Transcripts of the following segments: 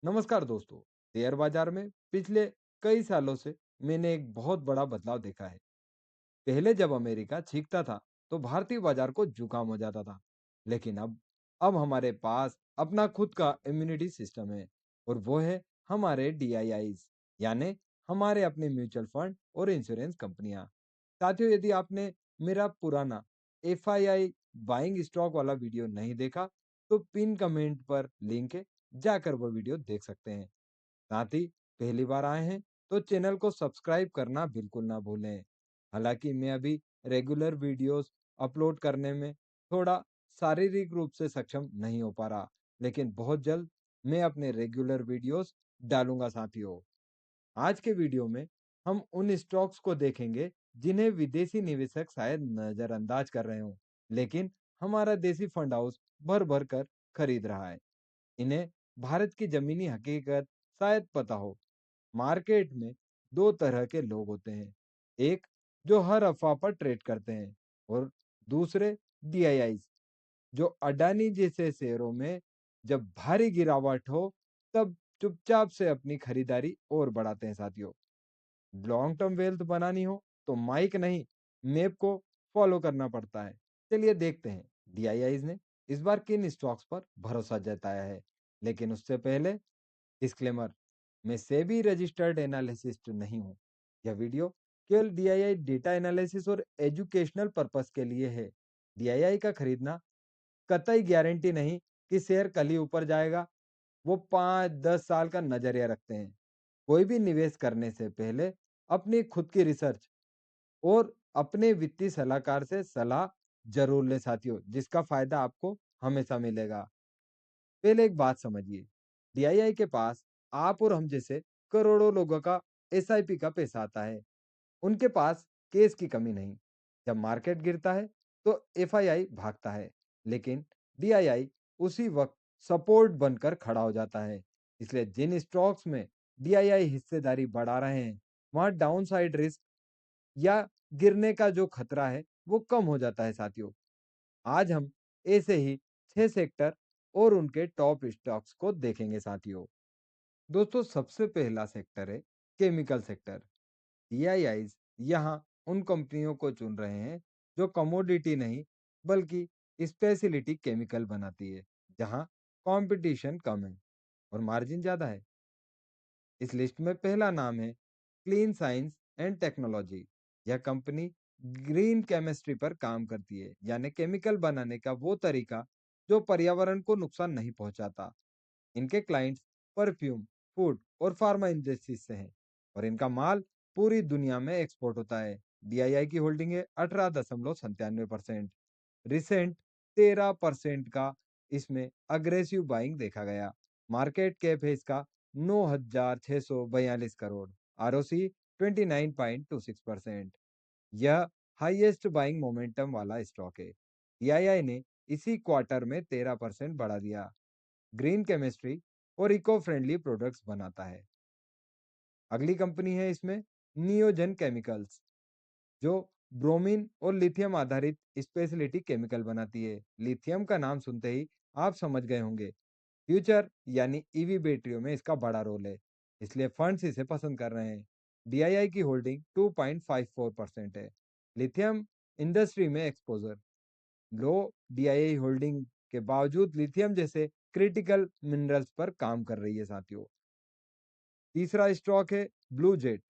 नमस्कार दोस्तों। शेयर बाजार में पिछले कई सालों से मैंने एक बहुत बड़ा बदलाव देखा है। पहले जब अमेरिका छींकता था तो भारतीय बाजार को जुकाम हो जाता था। लेकिन अब हमारे पास अपना खुद का इम्यूनिटी सिस्टम है और वो है हमारे डीआईआईज, यानी हमारे अपने म्यूचुअल फंड और इंश्योरेंस कंपनियां। साथियों, यदि आपने मेरा पुराना एफआईआई बाइंग स्टॉक वाला वीडियो नहीं देखा तो पिन कमेंट पर लिंक है, जाकर वो वीडियो देख सकते हैं। साथ ही पहली बार आए हैं तो चैनल को सब्सक्राइब करना बिल्कुल ना भूलें। हालांकि मैं अभी रेगुलर वीडियोस अपलोड करने में थोड़ा शारीरिक रूप से सक्षम नहीं हो पा रहा, लेकिन बहुत जल्द मैं अपने रेगुलर वीडियोस डालूंगा साथियों। आज के वीडियो में हम उन स्टॉक्स को देखेंगे जिन्हें विदेशी निवेशक शायद नजरअंदाज कर रहे हो, लेकिन हमारा देसी फंड हाउस भर भर कर खरीद रहा है। इन्हें भारत की जमीनी हकीकत शायद पता हो। मार्केट में दो तरह के लोग होते हैं। एक जो हर अफवाह पर ट्रेड करते हैं और दूसरे डीआईआईज जो अडानी जैसे शेयरों में जब भारी गिरावट हो तब चुपचाप से अपनी खरीदारी और बढ़ाते हैं साथियों। लॉन्ग टर्म वेल्थ बनानी हो तो माइक नहीं, मैप को फॉलो करना पड़ता है। चलिए देखते हैं डीआईआईज ने इस बार किन स्टॉक्स पर भरोसा जताया है। लेकिन उससे पहले डिस्क्लेमर, मैं सेबी रजिस्टर्ड एनालिसिस्ट नहीं हूँ। यह वीडियो केवल डीआईआई डेटा एनालिसिस और एजुकेशनल पर्पस के लिए है। डीआईआई का खरीदना कतई गारंटी नहीं कि शेयर कल ही ऊपर जाएगा। वो 5-10 साल का नजरिया रखते हैं। कोई भी निवेश करने से पहले अपनी खुद की रिसर्च और अपने वित्तीय सलाहकार से सलाह जरूर ले साथियों, जिसका फायदा आपको हमेशा मिलेगा। पहले एक बात समझिए, डीआईआई के पास आप और हम जैसे करोड़ों लोगों का एसआईपी का पैसा आता है। उनके पास केस की कमी नहीं। जब मार्केट गिरता है तो एफआईआई भागता है, लेकिन डीआईआई उसी वक्त सपोर्ट बनकर खड़ा हो जाता है। इसलिए जिन स्टॉक्स में डीआईआई हिस्सेदारी बढ़ा रहे हैं, वहां डाउनसाइड रिस्क या गिरने का जो खतरा है वो कम हो जाता है साथियों। आज हम ऐसे ही 6 सेक्टर और उनके टॉप स्टॉक्स को देखेंगे साथियों। दोस्तों, सबसे पहला सेक्टर है केमिकल सेक्टर। डीआईआईज यहाँ उन कंपनियों को चुन रहे हैं जो कमोडिटी नहीं बल्कि स्पेशलिटी केमिकल बनाती है, जहाँ कंपटीशन कम है और मार्जिन ज्यादा है। इस लिस्ट में पहला नाम है क्लीन साइंस एंड टेक्नोलॉजी। यह कंपनी ग्रीन केमिस्ट्री पर काम करती है, यानी केमिकल बनाने का वो तरीका जो पर्यावरण को नुकसान नहीं पहुंचाता। इनके क्लाइंट्स परफ्यूम, फूड और फार्मा इंडस्ट्रीज से हैं और इनका माल पूरी दुनिया में एक्सपोर्ट होता है। डीआईआई की होल्डिंग है 18.97%। रिसेंट 13% का इसमें अग्रेसिव बाइंग देखा गया। मार्केट कैप है इसका 9,642 करोड़। आरओसी 29.26%। यह हाईएस्ट बाइंग मोमेंटम वाला स्टॉक है। डीआईआई ने इसी क्वार्टर में 13% बढ़ा दिया। ग्रीन केमिस्ट्री और इको फ्रेंडली प्रोडक्ट्स बनाता है। अगली कंपनी है इसमें नियोजन केमिकल्स, जो ब्रोमीन और लिथियम आधारित स्पेशलिटी केमिकल बनाती है। लिथियम का नाम सुनते ही आप समझ गए होंगे, फ्यूचर यानी ईवी बैटरियों में इसका बड़ा रोल है, इसलिए फंड्स इसे पसंद कर रहे हैं। डीआईआई की होल्डिंग 2.54% है। लिथियम इंडस्ट्री में एक्सपोजर, लो डीआईआई होल्डिंग के बावजूद लिथियम जैसे क्रिटिकल मिनरल्स पर काम कर रही है साथियों। तीसरा स्टॉक है ब्लू जेट।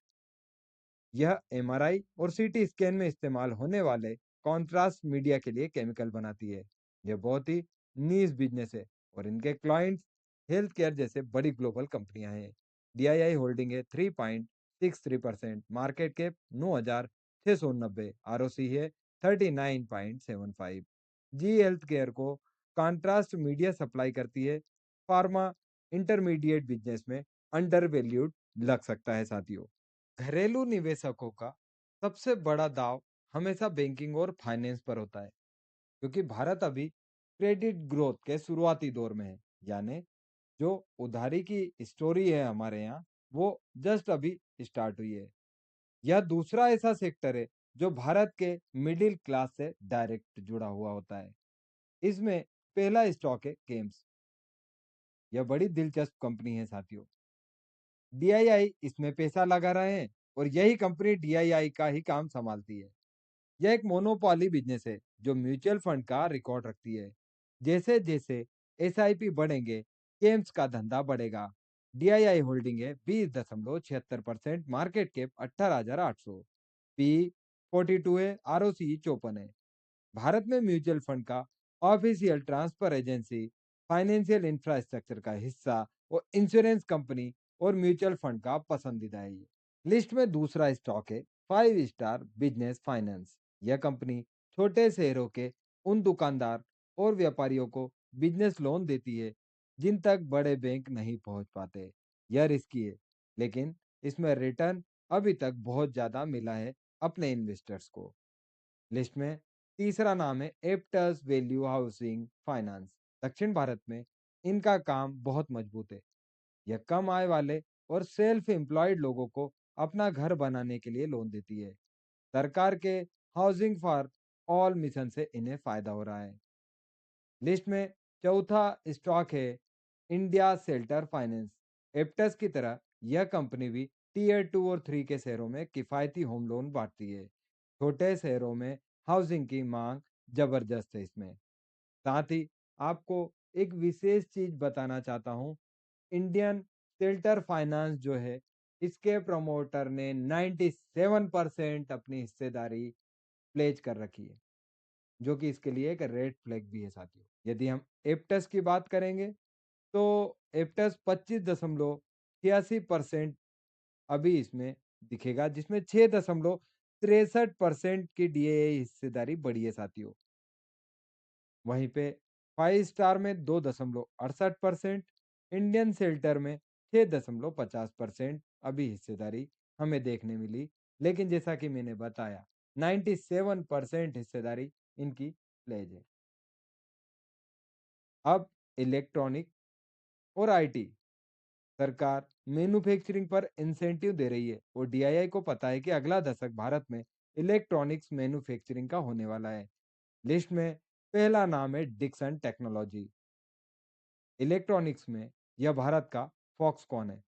यह एमआरआई और सीटी स्कैन में इस्तेमाल होने वाले कॉन्ट्रास्ट मीडिया के लिए केमिकल बनाती है। यह बहुत ही नीश बिजनेस है और इनके क्लाइंट्स हेल्थ केयर जैसे बड़ी ग्लोबल कंपनियां हैं। डीआईआई होल्डिंग है 3.63%। Market cap 9,690। आरओसी है 39.75। जी हेल्थ केयर को कॉन्ट्रास्ट मीडिया सप्लाई करती है। फार्मा इंटरमीडिएट बिजनेस में अंडर वैल्यूड लग सकता है साथियों। घरेलू निवेशकों का सबसे बड़ा दाव हमेशा बैंकिंग और फाइनेंस पर होता है, क्योंकि भारत अभी क्रेडिट ग्रोथ के शुरुआती दौर में है। यानी जो उधारी की स्टोरी है हमारे यहाँ, वो जस्ट अभी स्टार्ट हुई है। यह दूसरा ऐसा सेक्टर है जो भारत के मिडिल क्लास से डायरेक्ट जुड़ा हुआ होता है। इसमें पहला स्टॉक है गेम्स। यह बड़ी दिलचस्प कंपनी है साथियों। डीआईआई इसमें पैसा लगा रहे हैं और यही कंपनी डीआईआई का ही काम संभालती है। यह एक मोनोपोली बिजनेस है जो म्यूचुअल फंड का रिकॉर्ड रखती है। जैसे जैसे एसआईपी बढ़ेंगे, गेम्स का धंधा बढ़ेगा। डीआईआई होल्डिंग है 20.76%, मार्केट कैप 18,800, पी 42 है, आरओसी 54 है। भारत में म्यूचुअल फंड का official transfer agency, financial infrastructure का हिस्सा और इंश्योरेंस कंपनी और म्यूचुअल फंड का पसंदीदा है ये। लिस्ट में दूसरा स्टॉक है 5 स्टार बिजनेस फाइनेंस। यह कंपनी छोटे शहरों के उन दुकानदार और व्यापारियों को बिजनेस लोन देती है जिन तक बड़े बैंक नहीं पहुंच पाते। यह रिस्की है, लेकिन इसमें रिटर्न अभी तक बहुत ज्यादा मिला है अपने इन्वेस्टर्स को। लिस्ट में तीसरा नाम है एप्टस वैल्यू हाउसिंग फाइनेंस। दक्षिण भारत में इनका काम बहुत मजबूत है। यह कम आय वाले और सेल्फ एम्प्लॉयड लोगों को अपना घर बनाने के लिए लोन देती है। सरकार के हाउसिंग फॉर ऑल मिशन से इन्हें फायदा हो रहा है। लिस्ट में चौथा स्टॉक है इंडिया शेल्टर फाइनेंस। एप्टस की तरह यह कंपनी भी टीयर 2 और 3 के शहरों में किफायती होम लोन बांटती है। छोटे शहरों में हाउसिंग की मांग जबरदस्त है इसमें। साथ ही आपको एक विशेष चीज बताना चाहता हूँ। इंडियन शेल्टर फाइनेंस जो है, इसके प्रमोटर ने 97% अपनी हिस्सेदारी प्लेज कर रखी है, जो कि इसके लिए एक रेड फ्लैग भी है साथियों। यदि हम एप्टस की बात करेंगे तो एप्टस 25.86% अभी इसमें दिखेगा, जिसमें 6.63% की डीए हिस्सेदारी बढ़ी है साथियों। वहीं पे 5 स्टार में 2.68%, इंडियन शेल्टर में 6.50% अभी हिस्सेदारी हमें देखने मिली। लेकिन जैसा कि मैंने बताया, 97% हिस्सेदारी इनकी प्लेज है। अब इलेक्ट्रॉनिक और आईटी, सरकार मैन्युफैक्चरिंग पर इंसेंटिव दे रही है और डीआईआई को पता है कि अगला दशक भारत में इलेक्ट्रॉनिक्स मैन्युफैक्चरिंग का होने वाला है। लिस्ट में पहला नाम है डिक्सन टेक्नोलॉजी। इलेक्ट्रॉनिक्स में यह भारत का फॉक्सकॉन है।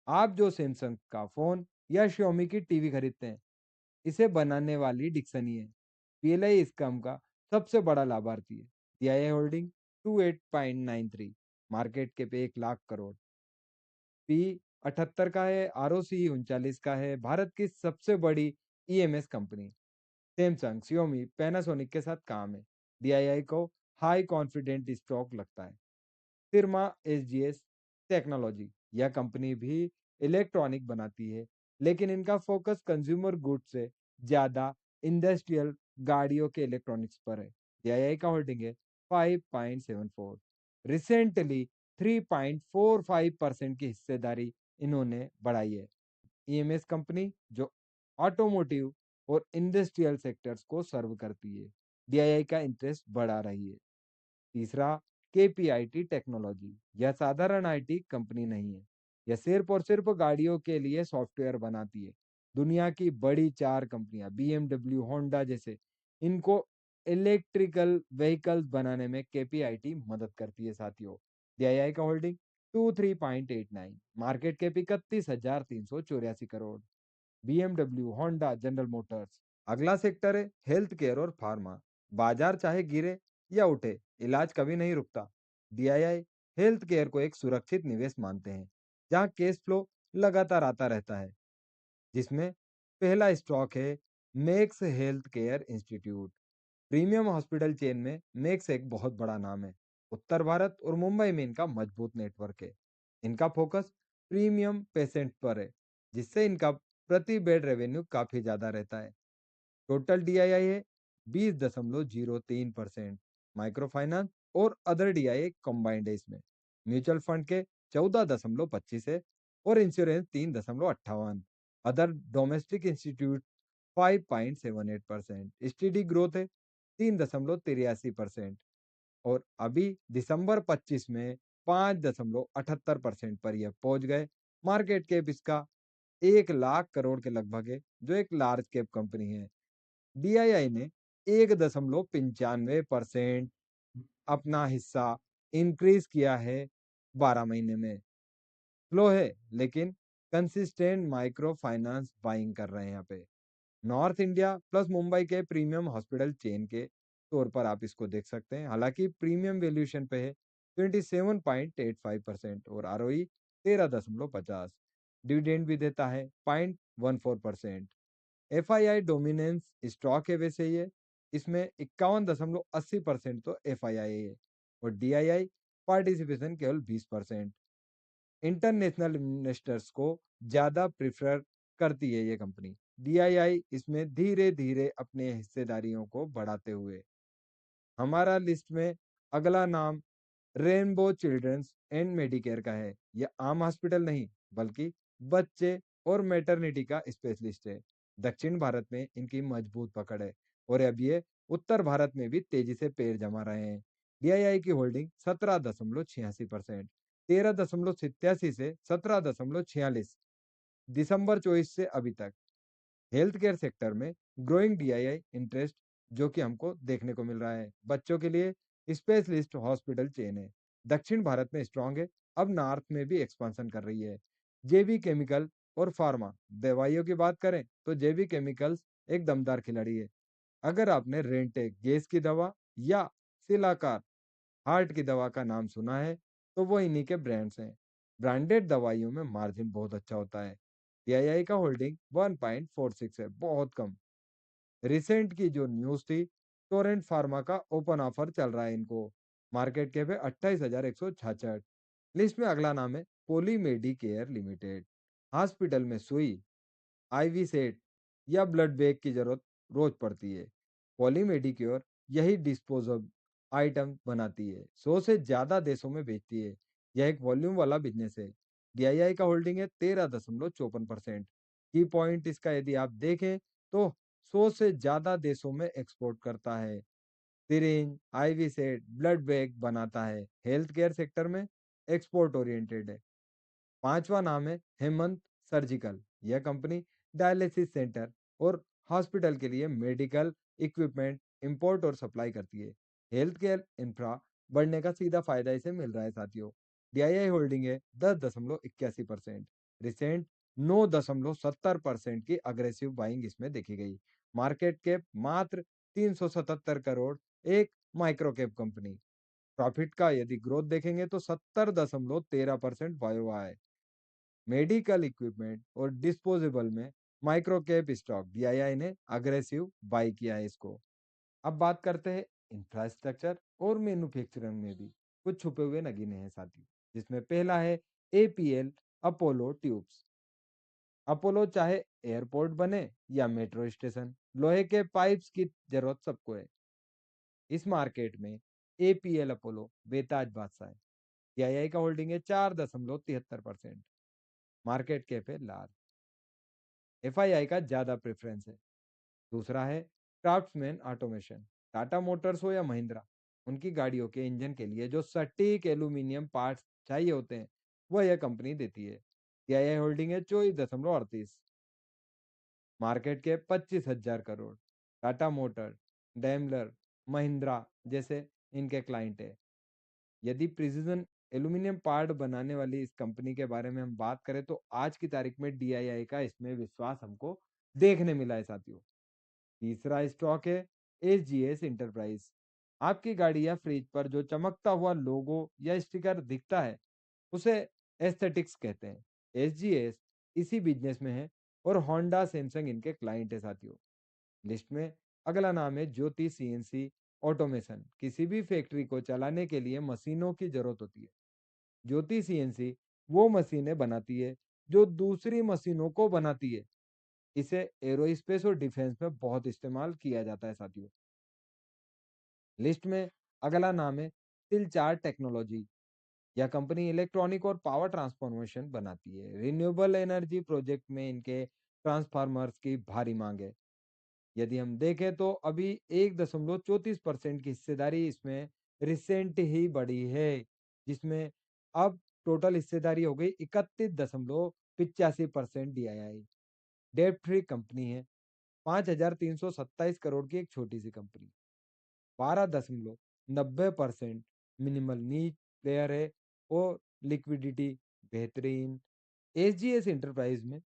आप जो सैमसंग का फोन या Xiaomi की टीवी खरीदते हैं, इसे बनाने वाली डिक्सन ही है। पीएलआई इस काम का सबसे बड़ा लाभार्थी है। DII holding 28.93, market cap 1 lakh crore, P 78 का है, आरओसी 39 का है। भारत की सबसे बड़ी EMS company Samsung, Xiaomi, Panasonic के साथ काम है। डीआईआई को हाई कॉन्फिडेंट स्टॉक लगता है। फिरमा एसजीएस टेक्नोलॉजी, यह कंपनी भी इलेक्ट्रॉनिक बनाती है, लेकिन इनका फोकस कंज्यूमर गुड्स से ज्यादा इंडस्ट्रियल गाड़ियों के इलेक्ट्रॉनिक्स पर है। डीआईआई का होल्डिंग है 5.74। रिसेंटली 3.45% की हिस्सेदारी इन्होंने बढ़ाई है। ईएमएस कंपनी जो ऑटोमोटिव और इंडस्ट्रियल सेक्टर्स को सर्व करती है। डीआईआई का इंटरेस्ट बढ़ा रही है। तीसरा, केपीआईटी टेक्नोलॉजी, यह साधारण आईटी कंपनी नहीं है। यह सिर्फ और सिर्फ गाड़ियों के लिए सॉफ्टवेयर बनाती है। दुनिया की बड़ी 4 कंपनियां बीएमडब्ल्यू, होंडा जैसे इनको इलेक्ट्रिकल व्हीकल्स बनाने में केपीआईटी मदद करती है साथियों। डीआईआई का holding 23.89, market cap 31,384 crore, BMW, Honda, general Motors. अगला सेक्टर है हेल्थ केयर और फार्मा। बाजार चाहे गिरे या उठे, इलाज कभी नहीं रुकता। डीआईआई हेल्थ केयर को एक सुरक्षित निवेश मानते हैं, जहां केस फ्लो लगातार आता रहता है। जिसमें पहला स्टॉक है max health care institute. Premium hospital chain में मैक्स एक बहुत बड़ा नाम है। उत्तर भारत और मुंबई में इनका मजबूत नेटवर्क है। इनका फोकस प्रीमियम पेशेंट पर है, जिससे इनका प्रति बेड रेवेन्यू काफी ज्यादा रहता है। टोटल डीआईआई है 20.03%। माइक्रो फाइनेंस और अदर डीआईआई कंबाइंड है इसमें। म्यूचुअल फंड के 14.25 है और insurance 3.58। Other domestic institute 5.78%। Study growth है 3.83%। और अभी दिसंबर 25 में 5.78% पर यह पहुंच गए। मार्केट कैप इसका 1 लाख करोड़ के लगभग है, जो एक लार्ज कैप कंपनी है। डीआईआई ने 1.95% अपना हिस्सा इंक्रीज किया है 12 महीने में। स्लो है, लेकिन कंसिस्टेंट माइक्रो फाइनेंस बाइंग कर रहे हैं यहाँ पे। नॉर्थ इंडिया प्लस मुंबई के प्रीमियम हॉस्पिटल चेन के तौर पर आप इसको देख सकते हैं। हालांकि प्रीमियम वैल्यूएशन पे है 27.85% और आरओई 13.50। डिविडेंड भी देता है 0.14%। एफआईआई डोमिनेंस स्टॉक है वैसे ये, इसमें 51.80% तो एफआईआई है और डीआईआई पार्टिसिपेशन केवल 20%। इंटरनेशनल इन्वेस्टर्स को ज्यादा प्रिफर करती है ये कंपनी। डीआईआई इसमें धीरे धीरे अपने हिस्सेदारियों को बढ़ाते हुए। हमारा लिस्ट में अगला नाम रेनबो चिल्ड्रंस एंड मेडिकेयर का है। यह आम हॉस्पिटल नहीं, बल्कि बच्चे और मैटरनिटी का स्पेशलिस्ट है। दक्षिण भारत में इनकी मजबूत पकड़ है और अब ये उत्तर भारत में भी तेजी से पैर जमा रहे हैं। डीआईआई की होल्डिंग 17.86%, 13.87 से 17.46 दिसंबर 24 से अभी तक। हेल्थ केयर सेक्टर में ग्रोइंग डीआईआई इंटरेस्ट जो कि हमको देखने को मिल रहा है। बच्चों के लिए स्पेशलिस्ट हॉस्पिटल चेन है, दक्षिण भारत में स्ट्रांग है, अब नॉर्थ में भी एक्सपांशन कर रही है। जेवी केमिकल और फार्मा दवाइयों की बात करें तो जेवी केमिकल्स एक दमदार खिलाड़ी है। अगर आपने रेंटेक गैस की दवा या सिलाकार हार्ट की दवा का नाम सुना है तो वो इन्हीं के ब्रांड्स हैं। ब्रांडेड दवाइयों में मार्जिन बहुत अच्छा होता है। टीआईआई का होल्डिंग 1.46 है, बहुत कम। रिसेंट की जो न्यूज थी, टोरेंट फार्मा का ओपन ऑफर चल रहा है इनको। मार्केट कैप है 28,166। लिस्ट में अगला नाम है पोली मेडी केयर लिमिटेड। हॉस्पिटल में सुई, आईवी सेट या ब्लड बैग की जरूरत रोज पड़ती है। पॉलीमेडिक्योर यही डिस्पोजेबल आइटम बनाती है, 100 से ज्यादा देशों में बेचती है। यह एक वॉल्यूम वाला बिजनेस है। डीआईआई का होल्डिंग है 13.54%। की पॉइंट इसका यदि आप देखें तो 100 से ज्यादा देशों में एक्सपोर्ट करता है। Syringe, IV set, blood bag बनाता है। हेल्थ केयर सेक्टर में एक्सपोर्ट ओरिएंटेड है। पांचवा नाम है हेमंत सर्जिकल। यह कंपनी डायलिसिस सेंटर और हॉस्पिटल के लिए मेडिकल इक्विपमेंट इंपोर्ट और सप्लाई करती है। हेल्थ केयर इंफ्रा बढ़ने का सीधा फायदा इसे मिल रहा है साथियों। डीआईआई होल्डिंग है 10.81%। रिसेंट 9.70% की अग्रेसिव बाइंग इसमें देखी गई। मार्केट कैप मात्र 377 करोड़, एक माइक्रो कैप कंपनी। प्रॉफिट का यदि ग्रोथ देखेंगे तो 70.13% वायो है। मेडिकल इक्विपमेंट और डिस्पोजेबल में माइक्रो कैप स्टॉक डीआईआई ने अग्रेसिव बाई किया है इसको। अब बात करते हैं इंफ्रास्ट्रक्चर और मैन्युफैक्चरिंग में भी कुछ छुपे हुए नगीने हैं साथियों, जिसमें पहला है एपीएल अपोलो ट्यूब्स। अपोलो चाहे एयरपोर्ट बने या मेट्रो स्टेशन, लोहे के पाइप्स की जरूरत सबको है। इस मार्केट में एपीएल अपोलो बेताज बादशाह है। डीआईआई का होल्डिंग है 4.73%। मार्केट कैप है लार्ज। एफआईआई का ज्यादा प्रेफरेंस है। दूसरा है क्राफ्ट्समैन ऑटोमेशन। टाटा मोटर्स हो या महिंद्रा, उनकी गाड़ियों के इंजन के लिए जो सटीक एल्यूमिनियम पार्ट्स चाहिए होते हैं वह यह कंपनी देती है। टीआईआई होल्डिंग है 24.38। मार्केट के 25,000 करोड़। टाटा मोटर, डैमलर, महिंद्रा जैसे इनके क्लाइंट है। यदि प्रिसीजन एल्यूमिनियम पार्ट बनाने वाली इस कंपनी के बारे में हम बात करें तो आज की तारीख में डीआईआई का इसमें विश्वास हमको देखने मिला है साथियों। तीसरा स्टॉक है एसजीएस इंटरप्राइज। आपकी गाड़ी या फ्रिज पर जो चमकता हुआ लोगो या स्टिकर दिखता है उसे एस्थेटिक्स कहते हैं। एसजीएस इसी बिजनेस में है और होंडा सैमसंग इनके क्लाइंट है साथियों। लिस्ट में अगला नाम है ज्योति सीएनसी ऑटोमेशन। किसी भी फैक्ट्री को चलाने के लिए मशीनों की जरूरत होती है। ज्योति सीएनसी वो मशीनें बनाती है जो दूसरी मशीनों को बनाती है। इसे एरोस्पेस और डिफेंस में बहुत इस्तेमाल किया जाता है साथियों। लिस्ट में अगला नाम है सिलचार टेक्नोलॉजी। यह कंपनी इलेक्ट्रॉनिक और पावर ट्रांसफॉर्मेशन बनाती है। रिन्यूएबल एनर्जी प्रोजेक्ट में इनके ट्रांसफार्मर्स की भारी मांग है। यदि हम देखें तो अभी 1.34% की हिस्सेदारी इसमें रिसेंट ही बढ़ी है, जिसमें अब टोटल हिस्सेदारी हो गई 31.85% डीआईआई। डेट फ्री कंपनी है। 5,327 करोड़ की एक छोटी सी कंपनी। 12.90% मिनिमल नीच प्लेयर है और लिक्विडिटी बेहतरीन। एसजीएस इंटरप्राइज में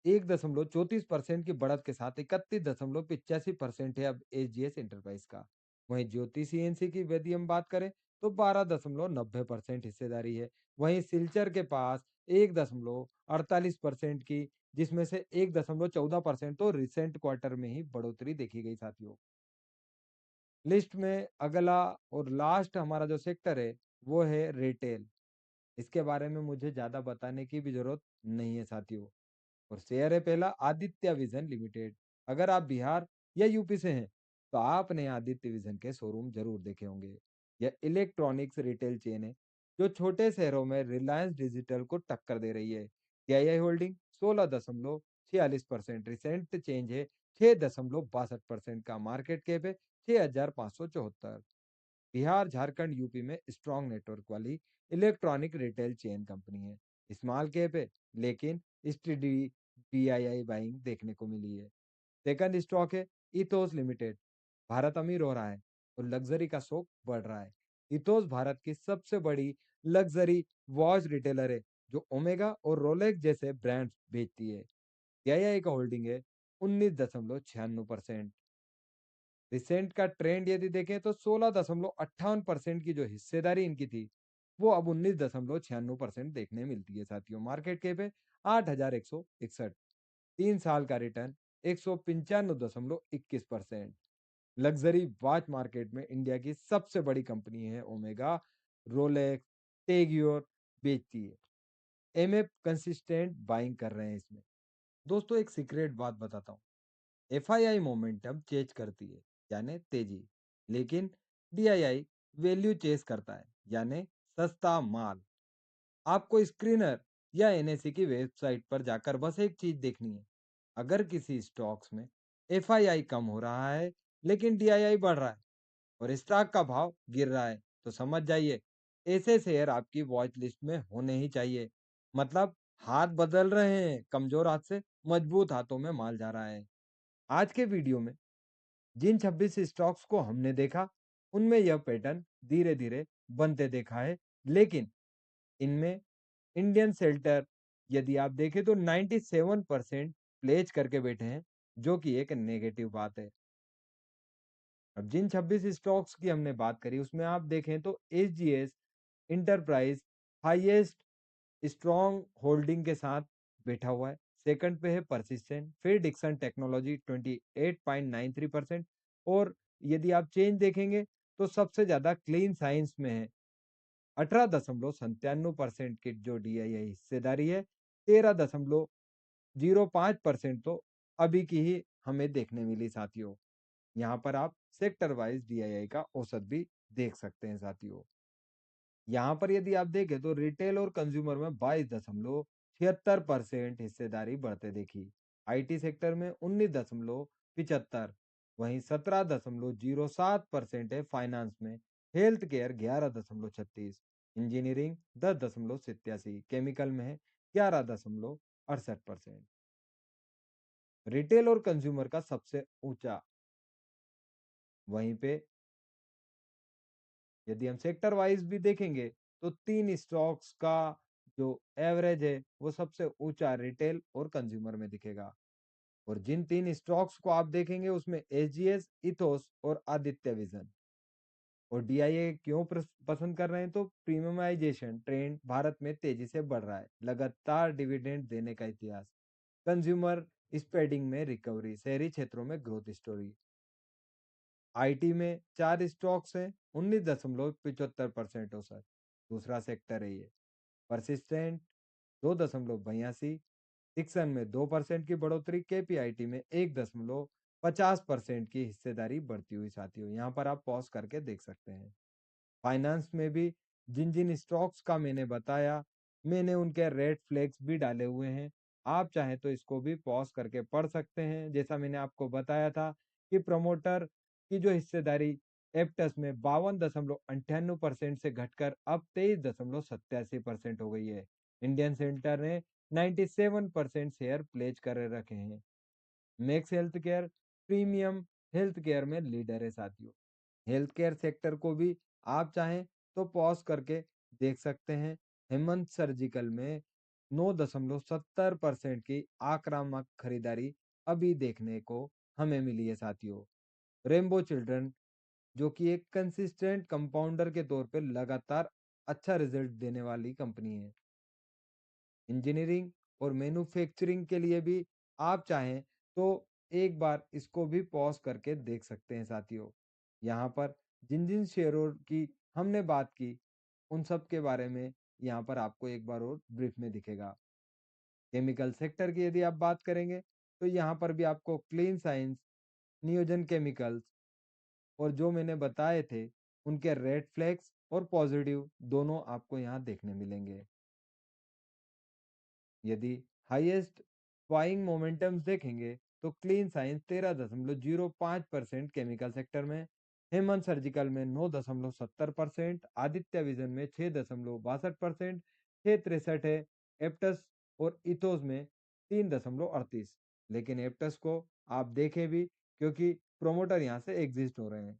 1.34% की बढ़त के साथ 31.85% है अब एसजीएस इंटरप्राइज का। वहीं ज्योति सीएनसी की यदि हम बात करें तो 12.90% हिस्सेदारी है। वहीं सिलचर के पास 1.48% की, जिसमें से 1.14% तो रिसेंट क्वार्टर में ही बढ़ोतरी देखी गई साथियों। लिस्ट में अगला और लास्ट हमारा जो सेक्टर है वो है रिटेल। इसके बारे में मुझे ज्यादा बताने की भी जरूरत नहीं है साथियों। और शेयर है पहला आदित्य विजन लिमिटेड। अगर आप बिहार या यूपी से हैं तो आपने आदित्य विजन के शोरूम जरूर देखे होंगे। यह इलेक्ट्रॉनिक्स रिटेल चेन है जो छोटे शहरों में रिलायंस डिजिटल को टक्कर दे रही है। टीआईआई होल्डिंग 16.46%, रिसेंट चेंज है 6.62% का, मार्केट कैप है 6,574। बिहार झारखंड यूपी में स्ट्रॉन्ग नेटवर्क वाली इलेक्ट्रॉनिक रिटेल चेन कंपनी है। स्मॉल कैप है लेकिन स्टडी बीआईआई बाइंग देखने को मिली है। सेकंड स्टॉक है इथोस लिमिटेड। भारत अमीर हो रहा है और लग्जरी का शौक बढ़ रहा है। इथोस भारत की सबसे बड़ी लग्जरी वॉच रिटेलर है जो ओमेगा और रोलेक्स जैसे ब्रांड्स बेचती है। बीआईआई का होल्डिंग है 19.96%। रिसेंट का ट्रेंड यदि देखें तो 16.58% की जो हिस्सेदारी इनकी थी वो अब 19.96% देखने मिलती है साथियों। मार्केट कैप है 8,161। 3 साल का रिटर्न 195.21%। लग्जरी वॉच मार्केट में इंडिया की सबसे बड़ी कंपनी है ओमेगा। रोलेक्स, टेग्योर बेचती है। एमएफ कंसिस्टेंट बाइंग कर रहे हैं इसमें। दोस्तों एक सीक्रेट बात बताता हूँ। एफआईआई मोमेंटम चेज करती है यानी तेजी, लेकिन डीआईआई वैल्यू चेस करता है यानी सस्ता माल। आपको स्क्रीनर या एनएससी की वेबसाइट पर जाकर बस एक चीज देखनी है। अगर किसी स्टॉक्स में एफआईआई कम हो रहा है लेकिन डीआईआई बढ़ रहा है और स्टॉक का भाव गिर रहा है तो समझ जाइए ऐसे शेयर आपकी वॉच लिस्ट में होने ही चाहिए। मतलब हाथ बदल रहे हैं, कमजोर हाथ से मजबूत हाथों में माल जा रहा है। आज के वीडियो में जिन 26 स्टॉक्स को हमने देखा उनमें यह पैटर्न धीरे धीरे बनते देखा है, लेकिन इनमें इंडियन सेल्टर यदि आप देखें तो 97% प्लेज करके बैठे हैं, जो कि एक नेगेटिव बात है। अब जिन 26 स्टॉक्स की हमने बात करी उसमें आप देखें तो SGS enterprise highest strong holding के साथ बैठा हुआ है। सेकंड पे है परसिस्टेंट, फिर डिक्सन टेक्नोलॉजी 28.93%। और यदि आप चेंज देखेंगे तो सबसे ज्यादा क्लीन साइंस में है 18.97% की जो डीआईआई हिस्सेदारी है। 13.05% तो अभी की ही हमें देखने मिली साथियों। यहाँ पर आप सेक्टर वाइज डीआईआई का औसत भी देख सकते हैं साथियों। यहाँ पर यदि आप देखें तो रिटेल और कंज्यूमर में 22.76% हिस्सेदारी बढ़ते देखी। आईटी सेक्टर में 19.75, वहीं 17.07% है फाइनेंस में। हेल्थ केयर 11.36, इंजीनियरिंग 10.87, केमिकल में है 11.68%। रिटेल और कंज्यूमर का सबसे ऊंचा। वहीं पे यदि हम सेक्टर वाइज भी देखेंगे तो 3 स्टॉक्स का जो एवरेज है वो सबसे ऊंचा रिटेल और कंज्यूमर में दिखेगा। और जिन 3 स्टॉक्स को आप देखेंगे उसमें एसजीएस, इथोस और आदित्य विजन। और डीआईए क्यों पसंद कर रहे हैं तो प्रीमियमाइजेशन ट्रेंड भारत में तेजी से बढ़ रहा है, लगातार डिविडेंड देने का इतिहास, कंज्यूमर स्पेंडिंग में रिकवरी, शहरी क्षेत्रों में ग्रोथ स्टोरी। आईटी में 4 स्टॉक्स हैं, 19.75% औसत। दूसरा सेक्टर है ये। परसिस्टेंट 2.82, डिक्सन में 2% की बढ़ोतरी, केपीआईटी में 1.50% की हिस्सेदारी बढ़ती हुई साथियों। यहाँ पर आप पॉज करके देख सकते हैं। फाइनेंस में भी जिन जिन स्टॉक्स का मैंने बताया, मैंने उनके रेड फ्लैग्स भी डाले हुए हैं। आप चाहें तो इसको भी पॉज करके पढ़ सकते हैं। जैसा मैंने आपको बताया था कि प्रमोटर की जो हिस्सेदारी एप्टस में 52.98% से घटकर अब 23.87% हो गई है। इंडियन सेंटर ने 97% शेयर प्लेज कर रखे हैं। Max health care premium health care में लीडर है साथियों। हेल्थ केयर सेक्टर को भी आप चाहें तो पॉज करके देख सकते हैं। हेमंत सर्जिकल में 9.70% की आक्रामक खरीदारी अभी देखने को हमें मिली है साथियों। रेनबो चिल्ड्रन जो कि एक कंसिस्टेंट कंपाउंडर के तौर पे लगातार अच्छा रिजल्ट देने वाली कंपनी है। इंजीनियरिंग और मैन्युफैक्चरिंग के लिए भी आप चाहें तो एक बार इसको भी पॉज करके देख सकते हैं साथियों। यहाँ पर जिन जिन शेयरों की हमने बात की उन सब के बारे में यहाँ पर आपको एक बार और ब्रीफ में दिखेगा। केमिकल सेक्टर की यदि आप बात करेंगे तो यहाँ पर भी आपको क्लीन साइंस, नियोजन केमिकल्स और जो मैंने बताए थे उनके रेड फ्लैग्स और पॉजिटिव दोनों आपको यहाँ देखने मिलेंगे। यदि हाईएस्ट बाइंग मोमेंटम्स देखेंगे तो क्लीन साइंस 13.05% केमिकल सेक्टर में, हेमंत सर्जिकल में 9.70%, आदित्य विजन में 6.62%, 6.63 है एप्टस और इथोस में 3.38। लेकिन एप्टस को आप देखें भी क्योंकि प्रोमोटर यहाँ से एग्जिस्ट हो रहे हैं।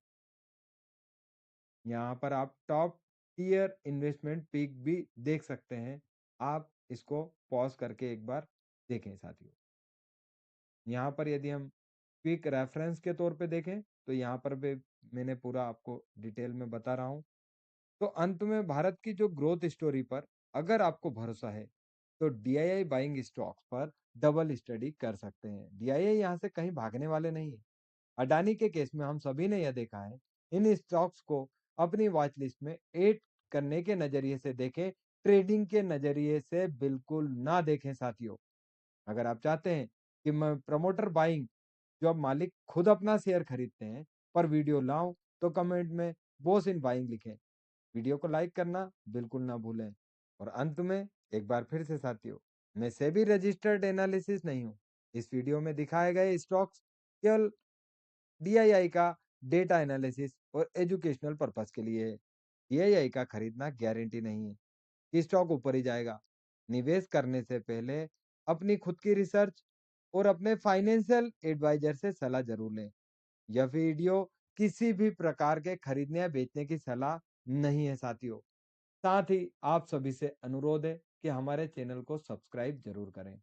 यहाँ पर आप टॉप टियर इन्वेस्टमेंट पीक भी देख सकते हैं। आप इसको पॉज करके एक बार देखें साथियों। यहाँ पर यदि हम क्विक रेफरेंस के तौर पे देखें तो यहाँ पर भी मैंने पूरा आपको डिटेल में बता रहा हूँ। तो अंत में भारत की जो ग्रोथ स्टोरी पर अगर आपको भरोसा है तो डीआईआई बाइंग स्टॉक्स पर डबल स्टडी कर सकते हैं। डीआईआई यहाँ से कहीं भागने वाले नहीं है। अडानी के केस में हम सभी ने यह देखा है, इन स्टॉक्स को अपनी वॉच लिस्ट में ऐड करने के नजरिए से देखें, ट्रेडिंग के नजरिए से बिल्कुल ना देखें साथियों। अगर आप चाहते हैं कि मैं प्रमोटर बाइंग जो अब मालिक खुद अपना शेयर खरीदते हैं पर वीडियो लाऊं तो कमेंट में बॉस इन बाइंग लिखें। वीडियो को लाइक करना बिल्कुल ना भूलें। और अंत में एक बार फिर से साथियों, मैं सेबी रजिस्टर्ड एनालिसिस नहीं हूँ। इस वीडियो में दिखाए गए स्टॉक्स केवल डीआईआई का डेटा एनालिसिस और एजुकेशनल पर्पस के लिए है। डीआईआई का खरीदना गारंटी नहीं है कि स्टॉक ऊपर ही जाएगा। निवेश करने से पहले अपनी खुद की रिसर्च और अपने फाइनेंशियल एडवाइजर से सलाह जरूर लें। यह वीडियो किसी भी प्रकार के खरीदने या बेचने की सलाह नहीं है साथियों। साथ ही आप सभी से अनुरोध है कि हमारे चैनल को सब्सक्राइब जरूर करें।